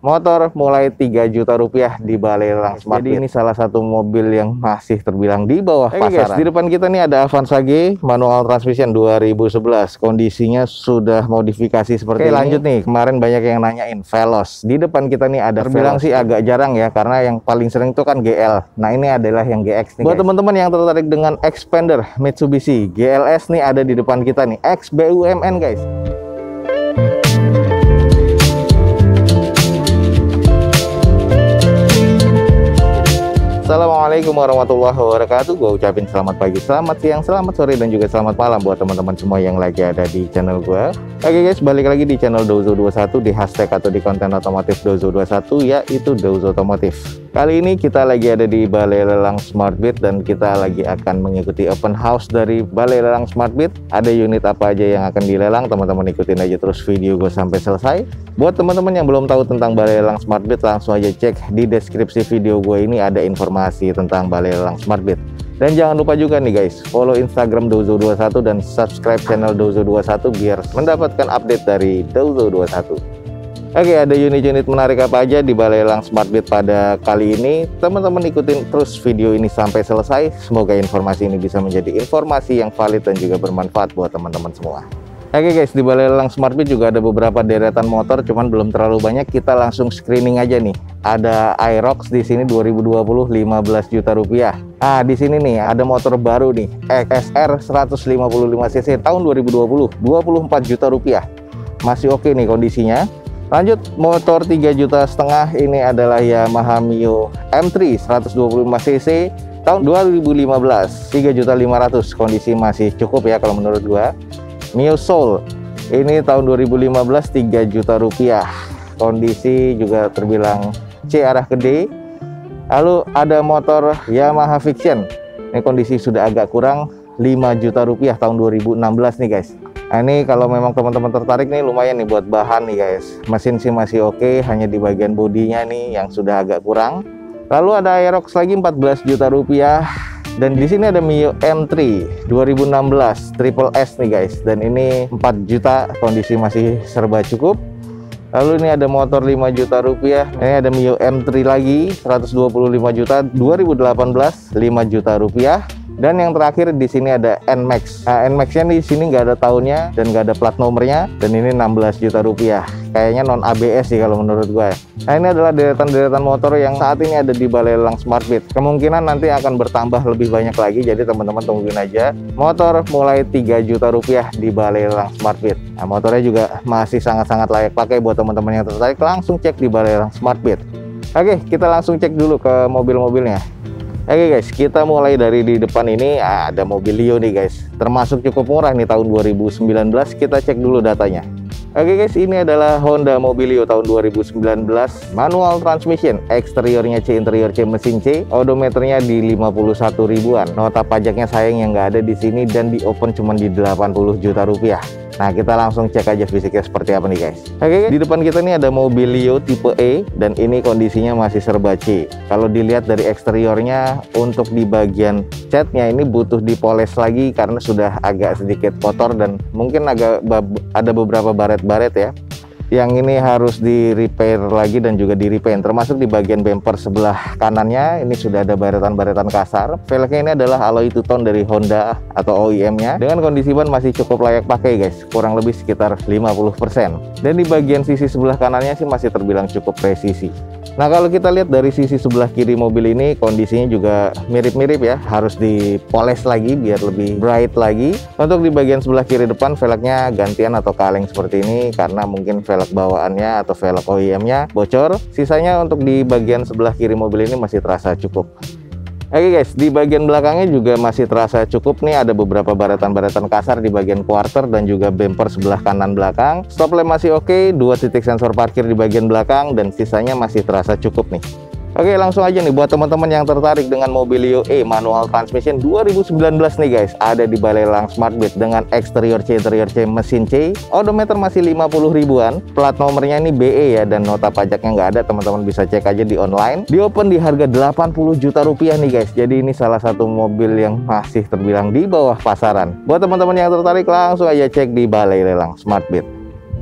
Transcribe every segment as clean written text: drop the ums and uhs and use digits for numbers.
motor mulai 3 juta rupiah di Balai Lelang Smart Beat. Jadi ini salah satu mobil yang masih terbilang di bawah pasaran. Guys, di depan kita nih ada Avanza G manual transmission 2011. Kondisinya sudah modifikasi seperti ini. Lanjut nih, kemarin banyak yang nanyain Veloz. Di depan kita nih ada terbilang sih agak jarang ya, karena yang paling sering itu kan GL. Nah, ini adalah yang GX nih. Buat teman-teman yang tertarik dengan Xpander Mitsubishi GLS nih ada di depan kita nih, X BUMN guys. Assalamualaikum warahmatullahi wabarakatuh. Gue ucapin selamat pagi, selamat siang, selamat sore, dan juga selamat malam buat teman-teman semua yang lagi ada di channel gue. Oke guys, balik lagi di channel Dozo21, di hashtag atau di konten otomotif Dozo21, yaitu Dozo Otomotif. Kali ini kita lagi ada di Balai Lelang Smart Beat dan kita lagi akan mengikuti open house dari Balai Lelang Smart Beat. Ada unit apa aja yang akan dilelang, teman-teman ikutin aja terus video gue sampai selesai. Buat teman-teman yang belum tahu tentang Balai Lelang Smart Beat, langsung aja cek di deskripsi video gue ini ada informasi tentang Balai Lelang Smart Beat. Dan jangan lupa juga nih guys, follow Instagram Dozo21 dan subscribe channel Dozo21 biar mendapatkan update dari Dozo21. Oke, ada unit-unit menarik apa aja di Balai Lelang Smart Beat pada kali ini? Teman-teman ikutin terus video ini sampai selesai. Semoga informasi ini bisa menjadi informasi yang valid dan juga bermanfaat buat teman-teman semua. Oke guys, di Balai Lelang Smart Beat juga ada beberapa deretan motor, cuman belum terlalu banyak. Kita langsung screening aja nih. Ada Aerox di sini 2020 15 juta rupiah. Nah, di sini nih ada motor baru nih, XR 155 cc tahun 2020, 24 juta rupiah. Masih oke nih kondisinya. Lanjut, motor 3,5 juta ini adalah Yamaha Mio M3 125 cc tahun 2015, 3.500.000. Kondisi masih cukup ya kalau menurut gua. Mio Soul ini tahun 2015, 3 juta rupiah. Kondisi juga terbilang C arah ke D. Lalu ada motor Yamaha Fiction. Ini kondisi sudah agak kurang, 5 juta rupiah tahun 2016 nih guys. Nah, ini kalau memang teman-teman tertarik nih lumayan nih buat bahan nih guys. Mesin sih masih oke, hanya di bagian bodinya nih yang sudah agak kurang. Lalu ada Aerox lagi 14 juta rupiah. Dan di sini ada Mio M3 2016 Triple S nih guys. Dan ini 4 juta, kondisi masih serba cukup. Lalu ini ada motor 5 juta rupiah. Ini ada Mio M3 lagi 125 juta 2018, 5 juta rupiah. Dan yang terakhir di sini ada NMAX. Nah, NMAX-nya di sini nggak ada tahunnya dan nggak ada plat nomornya, dan ini 16 juta rupiah. Kayaknya non ABS sih kalau menurut gue. Nah, ini adalah deretan-deretan motor yang saat ini ada di Balai Lelang Smart Beat. Kemungkinan nanti akan bertambah lebih banyak lagi, jadi teman-teman tungguin aja. Motor mulai 3 juta rupiah di Balai Lelang Smart Beat. Nah, motornya juga masih sangat-sangat layak pakai buat teman-teman yang tertarik. Langsung cek di Balai Lelang Smart Beat. Oke, kita langsung cek dulu ke mobil-mobilnya. Oke guys, kita mulai dari di depan ini. Ada Mobilio nih guys, termasuk cukup murah nih tahun 2019. Kita cek dulu datanya. Oke guys, ini adalah Honda Mobilio tahun 2019, manual transmission, eksteriornya C, interior C, mesin C, odometernya di 51 ribuan. Nota pajaknya sayang yang nggak ada di sini dan di open cuma di 80 juta rupiah. Nah, kita langsung cek aja fisiknya seperti apa nih guys. Oke, di depan kita nih ada Mobilio tipe E dan ini kondisinya masih serba C. Kalau dilihat dari eksteriornya, untuk di bagian catnya ini butuh dipoles lagi karena sudah agak sedikit kotor dan mungkin agak ada beberapa baret-baret ya. Yang ini harus di repair lagi dan juga di repaint, termasuk di bagian bumper sebelah kanannya ini sudah ada baretan-baretan kasar. Velgnya ini adalah alloy two-tone dari Honda atau OEM-nya dengan kondisi ban masih cukup layak pakai guys, kurang lebih sekitar 50%. Dan di bagian sisi sebelah kanannya sih masih terbilang cukup presisi. Nah, kalau kita lihat dari sisi sebelah kiri mobil ini kondisinya juga mirip-mirip ya, harus dipoles lagi biar lebih bright lagi. Untuk di bagian sebelah kiri depan velgnya gantian atau kaleng seperti ini karena mungkin velg bawaannya atau velg OEM-nya bocor. Sisanya untuk di bagian sebelah kiri mobil ini masih terasa cukup. Oke guys, di bagian belakangnya juga masih terasa cukup nih, ada beberapa baretan-baretan kasar di bagian quarter dan juga bumper sebelah kanan belakang. Stop lamp masih oke, 2 titik sensor parkir di bagian belakang dan sisanya masih terasa cukup nih. Oke, langsung aja nih buat teman-teman yang tertarik dengan Mobilio E manual transmission 2019 nih guys, ada di Balai Lelang Smart Beat dengan eksterior C, interior C, mesin C, odometer masih 50 ribuan, plat nomornya ini BE ya, dan nota pajaknya nggak ada, teman-teman bisa cek aja di online. Di open di harga 80 juta rupiah nih guys, jadi ini salah satu mobil yang masih terbilang di bawah pasaran. Buat teman-teman yang tertarik langsung aja cek di Balai Lelang Smart Beat.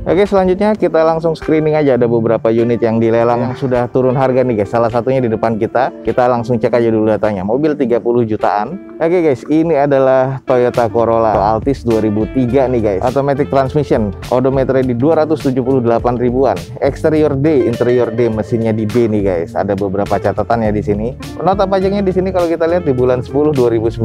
Oke, selanjutnya kita langsung screening aja. Ada beberapa unit yang dilelang yang sudah turun harga nih guys. Salah satunya di depan kita. Kita langsung cek aja dulu datanya. Mobil 30 jutaan. Oke guys, ini adalah Toyota Corolla Altis 2003 nih guys. Automatic transmission. Odometernya di 278 ribuan. Eksterior D, interior D, mesinnya di D nih guys. Ada beberapa catatan ya di sini. Nota pajaknya di sini kalau kita lihat di bulan 10 2019.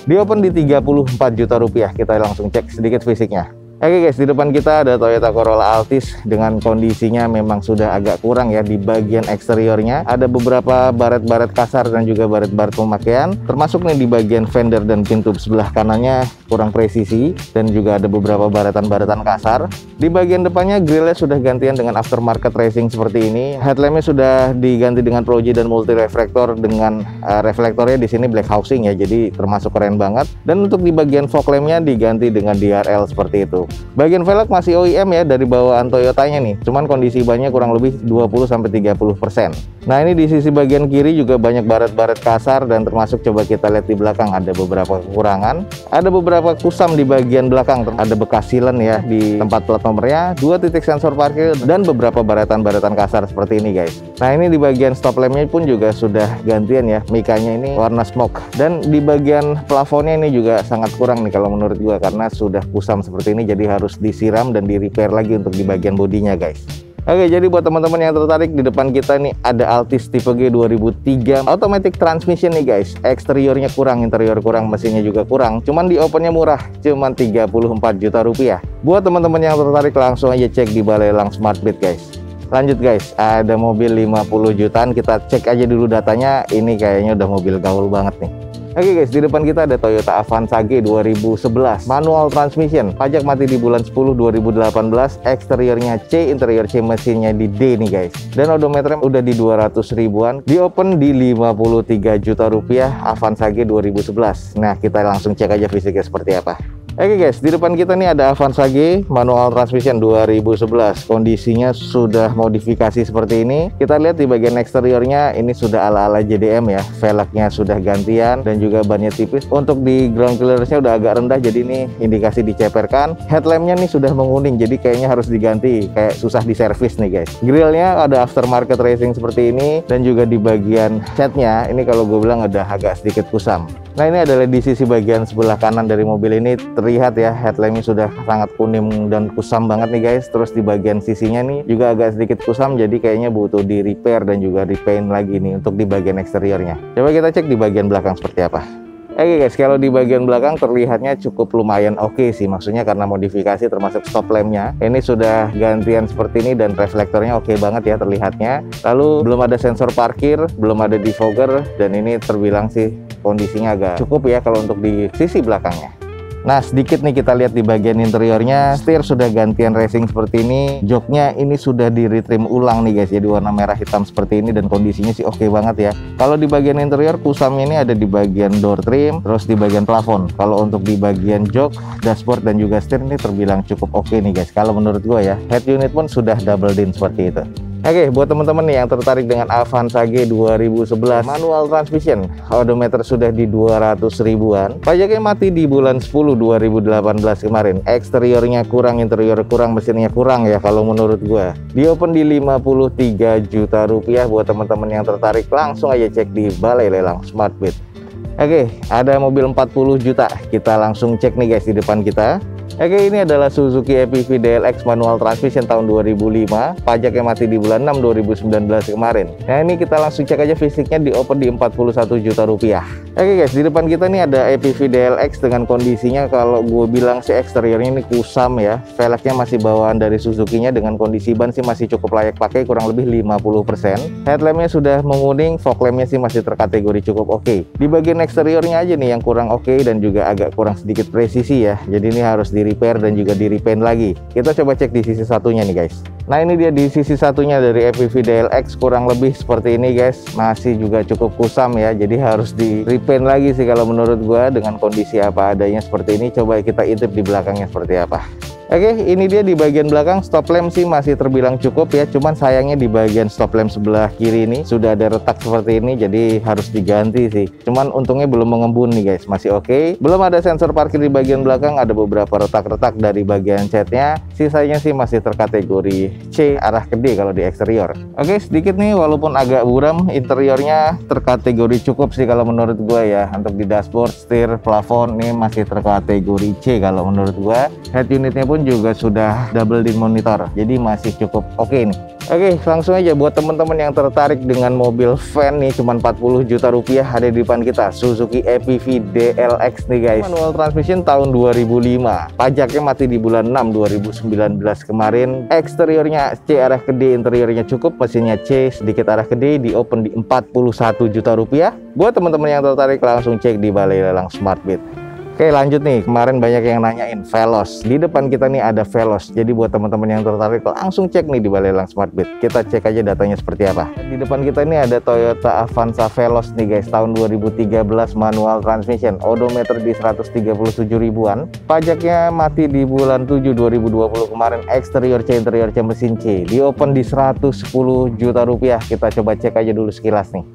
Di open di 34 juta rupiah. Kita langsung cek sedikit fisiknya. Oke guys, di depan kita ada Toyota Corolla Altis dengan kondisinya memang sudah agak kurang ya di bagian eksteriornya. Ada beberapa baret-baret kasar dan juga baret-baret pemakaian, termasuk nih di bagian fender dan pintu sebelah kanannya kurang presisi dan juga ada beberapa baretan-baretan kasar. Di bagian depannya grillnya sudah gantian dengan aftermarket racing seperti ini. Headlampnya sudah diganti dengan Pro G dan multi reflektor dengan reflektornya di sini black housing ya, jadi termasuk keren banget. Dan untuk di bagian fog lampnya diganti dengan DRL seperti itu. Bagian velg masih OEM ya dari bawaan Toyotanya nih, cuman kondisi bannya kurang lebih 20-30%. Nah ini di sisi bagian kiri juga banyak baret-baret kasar dan termasuk coba kita lihat di belakang ada beberapa kekurangan. Ada beberapa kusam di bagian belakang, ada bekas silen ya di tempat plat nomornya, 2 titik sensor parkir dan beberapa baretan-baretan kasar seperti ini guys. Nah ini di bagian stop lampnya pun juga sudah gantian ya, mikanya ini warna smoke. Dan di bagian plafonnya ini juga sangat kurang nih kalau menurut gua karena sudah kusam seperti ini, jadi harus disiram dan di repair lagi untuk di bagian bodinya guys. Oke, jadi buat teman-teman yang tertarik, di depan kita nih ada Altis tipe G 2003 automatic transmission nih guys. Eksteriornya kurang, interior kurang, mesinnya juga kurang. Cuman di opennya murah, cuman 34 juta rupiah. Buat teman-teman yang tertarik langsung aja cek di Balai Elang SmartBit guys. Lanjut guys, ada mobil 50 jutaan, kita cek aja dulu datanya. Ini kayaknya udah mobil gaul banget nih. Oke guys, di depan kita ada Toyota Avanza G 2011 manual transmission, pajak mati di bulan 10 2018, eksteriornya C, interior C, mesinnya di D nih guys. Dan odometernya udah di 200 ribuan, di open di 53 juta rupiah, Avanza G 2011. Nah, kita langsung cek aja fisiknya seperti apa. Oke guys, di depan kita nih ada Avanza G manual transmission 2011. Kondisinya sudah modifikasi seperti ini. Kita lihat di bagian eksteriornya ini sudah ala-ala JDM ya. Velgnya sudah gantian dan juga bannya tipis. Untuk di ground clearance-nya udah agak rendah, jadi ini indikasi diceperkan. Headlampnya nih sudah menguning, jadi kayaknya harus diganti. Kayak susah diservis nih guys. Grillnya ada aftermarket racing seperti ini dan juga di bagian catnya ini kalau gue bilang udah agak sedikit kusam. Nah ini adalah di sisi bagian sebelah kanan dari mobil ini, terlihat ya headlampnya sudah sangat kuning dan kusam banget nih guys. Terus di bagian sisinya nih juga agak sedikit kusam, jadi kayaknya butuh di repair dan juga repaint lagi nih untuk di bagian eksteriornya. Coba kita cek di bagian belakang seperti apa. Oke guys, kalau di bagian belakang terlihatnya cukup lumayan oke sih, maksudnya karena modifikasi termasuk stop lampnya ini sudah gantian seperti ini dan reflektornya oke banget ya terlihatnya. Lalu belum ada sensor parkir, belum ada defogger, dan ini terbilang sih kondisinya agak cukup ya kalau untuk di sisi belakangnya. Nah sedikit nih kita lihat di bagian interiornya, setir sudah gantian racing seperti ini, joknya ini sudah di retrim ulang nih guys, jadi warna merah hitam seperti ini dan kondisinya sih oke banget ya. Kalau di bagian interior kusamnya ini ada di bagian door trim, terus di bagian plafon. Kalau untuk di bagian jok, dashboard dan juga setir ini terbilang cukup oke nih guys. Kalau menurut gue ya, head unit pun sudah double din seperti itu. Oke, buat teman-teman nih yang tertarik dengan Avanza G 2011 manual transmission, odometer sudah di 200 ribuan, pajaknya mati di bulan 10 2018 kemarin. Eksteriornya kurang, interior kurang, mesinnya kurang ya kalau menurut gua. Di open di 53 juta rupiah. Buat teman-teman yang tertarik langsung aja cek di Balai Lelang SmartBit. Oke, ada mobil 40 juta. Kita langsung cek nih guys di depan kita. Oke, ini adalah Suzuki EPV DLX manual transmission tahun 2005, pajaknya mati di bulan 6 2019 kemarin. Nah ini kita langsung cek aja fisiknya, di open di 41 juta rupiah. Oke guys, di depan kita nih ada EPV DLX dengan kondisinya kalau gue bilang sih eksteriornya ini kusam ya. Velgnya masih bawaan dari Suzuki-nya dengan kondisi ban sih masih cukup layak pakai, kurang lebih 50%. Headlampnya sudah menguning, fog lampnya sih masih terkategori cukup oke. Di bagian eksteriornya aja nih yang kurang oke dan juga agak kurang sedikit presisi ya. Jadi ini harus di repair dan juga di repaint lagi. Kita coba cek di sisi satunya nih guys. Nah ini dia di sisi satunya dari EPV DLX, kurang lebih seperti ini guys. Masih juga cukup kusam ya, jadi harus di repaint lagi sih kalau menurut gua dengan kondisi apa adanya seperti ini. Coba kita intip di belakangnya seperti apa. Oke, ini dia di bagian belakang. Stop lamp sih masih terbilang cukup ya, cuman sayangnya di bagian stop lamp sebelah kiri ini sudah ada retak seperti ini, jadi harus diganti sih. Cuman untungnya belum mengembun nih guys, masih oke. Belum ada sensor parkir di bagian belakang, ada beberapa retak-retak dari bagian catnya. Sisanya sih masih terkategori C arah ke D kalau di eksterior. Oke, sedikit nih walaupun agak buram, interiornya terkategori cukup sih kalau menurut gua ya. Untuk di dashboard, setir, plafon ini masih terkategori C kalau menurut gua. Head unitnya pun juga sudah double din monitor, jadi masih cukup oke nih. Oke, langsung aja buat teman-teman yang tertarik dengan mobil van nih, cuma 40 juta rupiah ada di depan kita, Suzuki EPV DLX nih guys. Manual transmission tahun 2005, pajaknya mati di bulan 6 2019 kemarin. Eksteriornya C arah ke D, interiornya cukup, mesinnya C sedikit arah ke D, di open di 41 juta rupiah. Buat teman-teman yang tertarik langsung cek di Balai Lelang Smartbit. Oke, lanjut nih, kemarin banyak yang nanyain Veloz. Di depan kita nih ada Veloz, jadi buat teman-teman yang tertarik langsung cek nih di Balai Lelang Smartbit. Kita cek aja datanya seperti apa. Di depan kita ini ada Toyota Avanza Veloz nih guys, tahun 2013, manual transmission, odometer di 137 ribuan. Pajaknya mati di bulan 7 2020 kemarin. Eksterior C, interior C, mesin C, di open di 110 juta rupiah. Kita coba cek aja dulu sekilas nih.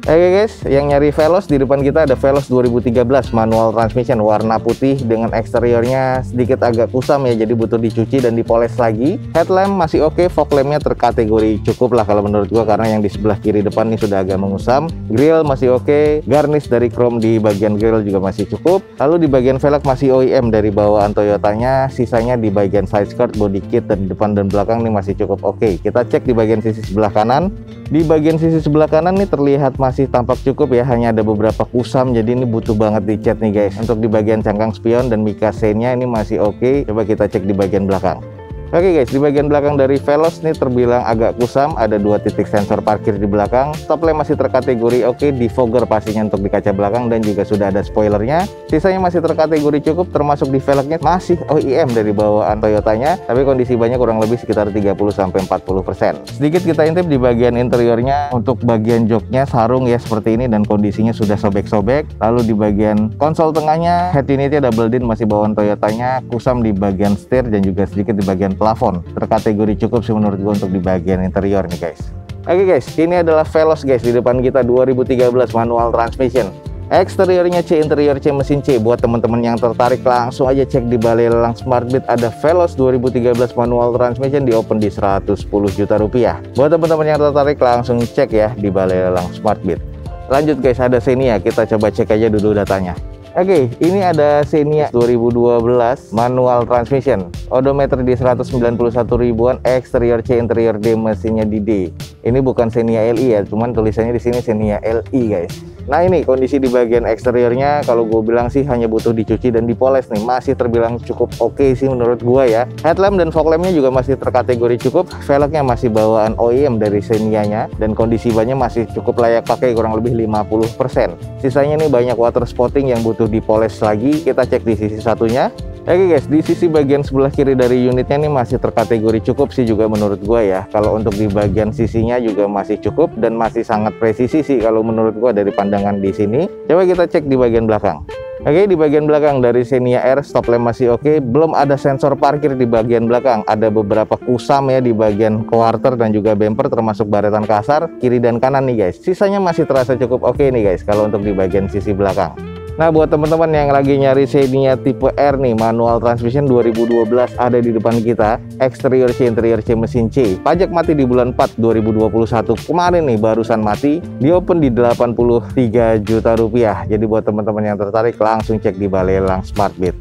Oke guys, yang nyari Veloz, di depan kita ada Veloz 2013 manual transmission warna putih dengan eksteriornya sedikit agak kusam ya, jadi butuh dicuci dan dipoles lagi. Headlamp masih oke, fog lampnya terkategori cukup lah kalau menurut gua, karena yang di sebelah kiri depan ini sudah agak mengusam. Grill masih oke, garnish dari chrome di bagian grill juga masih cukup. Lalu di bagian velg masih OEM dari bawaan Toyotanya, sisanya di bagian side skirt, body kit, dan depan dan belakang ini masih cukup oke. Kita cek di bagian sisi sebelah kanan. Di bagian sisi sebelah kanan nih terlihat masih tampak cukup ya, hanya ada beberapa kusam, jadi ini butuh banget dicat nih guys. Untuk di bagian cangkang spion dan mica chain-nya ini masih oke. Coba kita cek di bagian belakang. Oke guys, di bagian belakang dari Veloz nih terbilang agak kusam, ada 2 titik sensor parkir di belakang. Stop lamp masih terkategori oke, defogger pastinya untuk di kaca belakang dan juga sudah ada spoilernya. Sisanya masih terkategori cukup, termasuk di velgnya masih OEM dari bawaan Toyotanya, tapi kondisi banyak kurang lebih sekitar 30-40%. Sedikit kita intip di bagian interiornya, untuk bagian joknya sarung ya seperti ini dan kondisinya sudah sobek-sobek. Lalu di bagian konsol tengahnya, head unitnya double din masih bawaan Toyotanya, kusam di bagian setir dan juga sedikit di bagian plafon. Terkategori cukup sih menurut gue untuk di bagian interior nih guys. Oke guys, ini adalah Veloz guys, di depan kita 2013 manual transmission. Eksteriornya C, interior C, mesin C. Buat teman-teman yang tertarik langsung aja cek di Balai Lelang Smartbit, ada Veloz 2013 manual transmission di open di 110 juta rupiah. Buat teman-teman yang tertarik langsung cek ya di Balai Lelang Smartbit. Lanjut guys, ada Xenia, kita coba cek aja dulu datanya. Oke, ini ada Xenia 2012 manual transmission, odometer di 191 ribuan, eksterior C, interior D, mesinnya di D. Ini bukan Xenia LI ya, cuman tulisannya di sini Xenia LI guys. Nah ini kondisi di bagian eksteriornya, kalau gue bilang sih hanya butuh dicuci dan dipoles nih, masih terbilang cukup oke sih menurut gue ya. Headlamp dan fog lampnya juga masih terkategori cukup, velgnya masih bawaan OEM dari Xenia-nya, dan kondisi bannya masih cukup layak pakai, kurang lebih 50%. Sisanya nih banyak water spotting yang butuh dipoles lagi. Kita cek di sisi satunya. Oke guys, di sisi bagian sebelah kiri dari unitnya ini masih terkategori cukup sih juga menurut gua ya. Kalau untuk di bagian sisinya juga masih cukup dan masih sangat presisi sih kalau menurut gua dari pandangan di sini. Coba kita cek di bagian belakang. Oke, di bagian belakang dari Xenia R, stop lamp masih oke, belum ada sensor parkir di bagian belakang. Ada beberapa kusam ya di bagian quarter dan juga bumper, termasuk baretan kasar kiri dan kanan nih guys. Sisanya masih terasa cukup oke nih guys kalau untuk di bagian sisi belakang. Nah, buat teman-teman yang lagi nyari Xenia tipe R nih, manual transmission 2012 ada di depan kita. Eksterior C, interior C, mesin C. Pajak mati di bulan 4 2021. Kemarin nih barusan mati. Di open di 83 juta rupiah. Jadi buat teman-teman yang tertarik langsung cek di Balai Lelang Smartbit.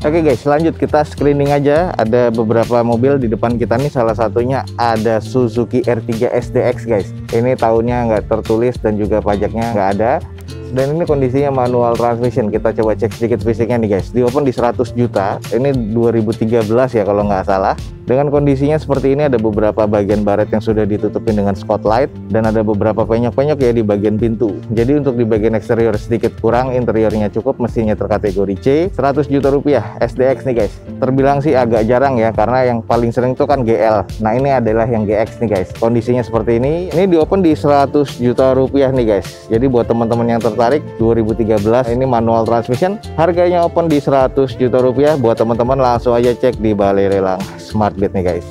Oke guys, lanjut kita screening aja. Ada beberapa mobil di depan kita nih, salah satunya ada Suzuki R3 SDX guys. Ini tahunnya nggak tertulis dan juga pajaknya nggak ada. Dan ini kondisinya manual transmission. Kita coba cek sedikit fisiknya nih guys. Di open di 100 juta. Ini 2013 ya kalau nggak salah. Dengan kondisinya seperti ini, ada beberapa bagian baret yang sudah ditutupin dengan spotlight dan ada beberapa penyok-penyok ya di bagian pintu. Jadi untuk di bagian eksterior sedikit kurang, interiornya cukup, mesinnya terkategori C, 100 juta rupiah SDX nih guys. Terbilang sih agak jarang ya, karena yang paling sering itu kan GL. Nah ini adalah yang GX nih guys. Kondisinya seperti ini di open di 100 juta rupiah nih guys. Jadi buat teman-teman yang tertarik, 2013 ini manual transmission, harganya open di 100 juta rupiah. Buat teman-teman langsung aja cek di Balai Lelang Smartbeat nih guys.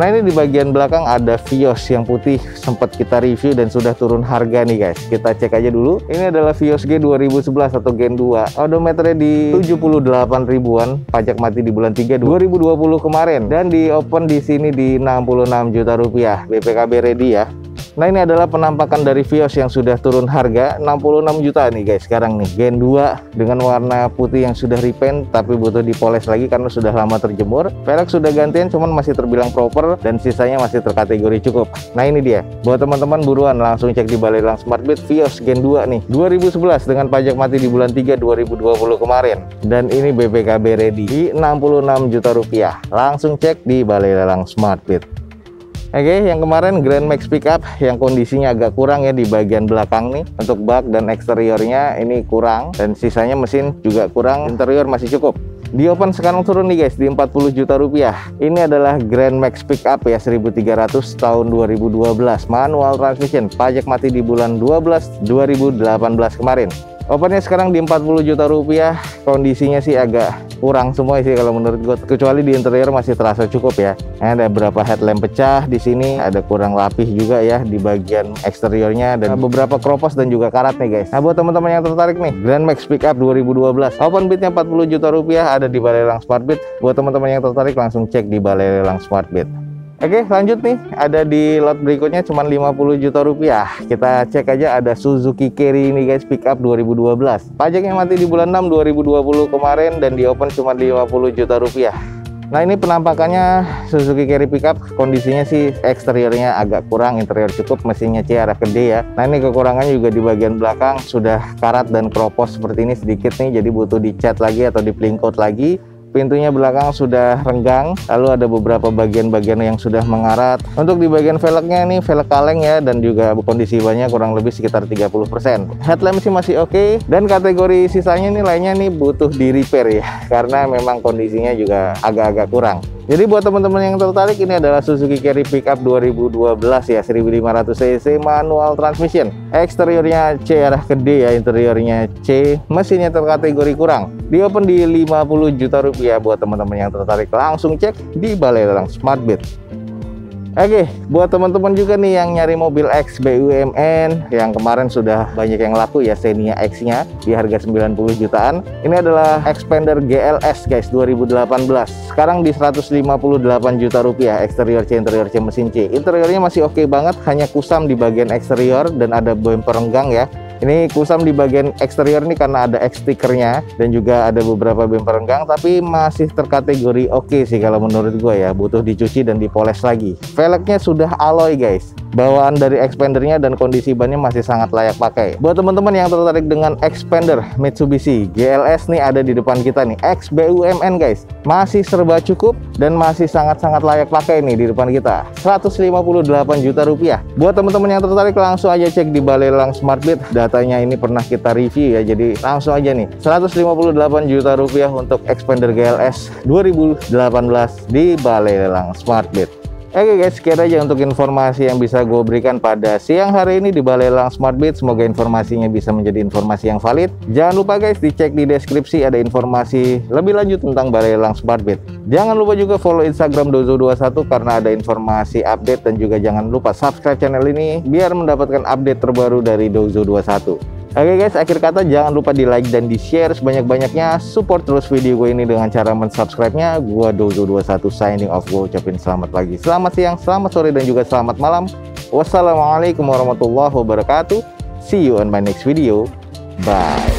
Nah ini di bagian belakang ada Vios yang putih, sempat kita review dan sudah turun harga nih guys. Kita cek aja dulu. Ini adalah Vios G 2011 atau Gen 2. Odometernya di 78 ribuan, pajak mati di bulan 3 2020 kemarin, dan di open di sini di 66 juta rupiah. BPKB ready ya. Nah ini adalah penampakan dari Vios yang sudah turun harga 66 juta nih guys. Sekarang nih Gen 2 dengan warna putih yang sudah repaint tapi butuh dipoles lagi karena sudah lama terjemur. Velg sudah gantian cuman masih terbilang proper dan sisanya masih terkategori cukup. Nah ini dia, buat teman-teman buruan langsung cek di Balai Lelang Smartbeat Vios Gen 2 nih 2011 dengan pajak mati di bulan 3 2020 kemarin, dan ini BPKB ready di 66 juta rupiah. Langsung cek di Balai Lelang Smartbeat. Oke, yang kemarin Grand Max Pickup yang kondisinya agak kurang ya di bagian belakang nih. Untuk bak dan eksteriornya ini kurang, dan sisanya mesin juga kurang, interior masih cukup. Di open sekarang turun nih guys di 40 juta rupiah. Ini adalah Grand Max Pickup ya 1300 tahun 2012, manual transmission, pajak mati di bulan 12 2018 kemarin. Opennya sekarang di 40 juta rupiah. Kondisinya sih agak kurang semua sih kalau menurut gue, kecuali di interior masih terasa cukup ya. Ada beberapa headlamp pecah di sini, ada kurang rapih juga ya di bagian eksteriornya, dan beberapa kropos dan juga karat nih guys. Nah buat teman-teman yang tertarik nih, Grand Max Pickup 2012, open bidnya 40 juta rupiah, ada di Balai Lelang Smartbeat. Buat teman-teman yang tertarik langsung cek di Balai Lelang Smartbeat. Oke, lanjut nih, ada di lot berikutnya cuma 50 juta rupiah. Kita cek aja, ada Suzuki Carry ini guys, pickup 2012. Pajaknya mati di bulan 6 2020 kemarin dan di open cuma 50 juta rupiah. Nah ini penampakannya Suzuki Carry pickup, kondisinya sih eksteriornya agak kurang, interior cukup, mesinnya C arah gede ya. Nah ini kekurangannya juga di bagian belakang sudah karat dan kropos seperti ini sedikit nih, jadi butuh dicat lagi atau di clean coat lagi. Pintunya belakang sudah renggang, lalu ada beberapa bagian-bagian yang sudah mengarat. Untuk di bagian velgnya ini velg kaleng ya, dan juga kondisi bannya kurang lebih sekitar 30%. Headlamp sih masih oke, dan kategori sisanya nih lainnya nih butuh di repair ya, karena memang kondisinya juga agak-agak kurang. Jadi buat teman-teman yang tertarik, ini adalah Suzuki Carry Pickup 2012 ya, 1500 cc manual transmission. Eksteriornya C arah gede ya, interiornya C, mesinnya terkategori kurang. Di open di 50 juta rupiah. Buat teman-teman yang tertarik langsung cek di Balai Lelang Smartbeat. Oke, buat teman-teman juga nih yang nyari mobil X BUMN yang kemarin sudah banyak yang laku ya, Xenia X-nya di harga 90 jutaan. Ini adalah Xpander GLS guys 2018. Sekarang di 158 juta rupiah, eksterior C, interior C, mesin C. Interiornya masih oke banget, hanya kusam di bagian eksterior dan ada bumper renggang ya. Ini kusam di bagian eksterior nih karena ada X stikernya, dan juga ada beberapa bumper renggang, tapi masih terkategori oke sih kalau menurut gue ya, butuh dicuci dan dipoles lagi. Velgnya sudah alloy guys, bawaan dari Xpandernya dan kondisi bannya masih sangat layak pakai. Buat teman-teman yang tertarik dengan Xpander Mitsubishi GLS nih, ada di depan kita nih, X BUMN guys, masih serba cukup dan masih sangat-sangat layak pakai nih di depan kita, 158 juta rupiah. Buat teman-teman yang tertarik langsung aja cek di Balai Lelang Smartbeat. Datanya ini pernah kita review ya, jadi langsung aja nih, 158 juta rupiah untuk Xpander GLS 2018 di Balai Lelang Smartbeat. Oke guys, sekian aja untuk informasi yang bisa gue berikan pada siang hari ini di Balai Lelang Smartbeat. Semoga informasinya bisa menjadi informasi yang valid. Jangan lupa guys, dicek di deskripsi ada informasi lebih lanjut tentang Balai Lelang Smartbeat. Jangan lupa juga follow Instagram Dozo21 karena ada informasi update, dan juga jangan lupa subscribe channel ini biar mendapatkan update terbaru dari Dozo21. Oke guys, akhir kata jangan lupa di like dan di share sebanyak-banyaknya. Support terus video gue ini dengan cara mensubscribe-nya. Gua Dozo21 signing off. Gue ucapin selamat pagi, selamat siang, selamat sore, dan juga selamat malam. Wassalamualaikum warahmatullahi wabarakatuh. See you on my next video. Bye.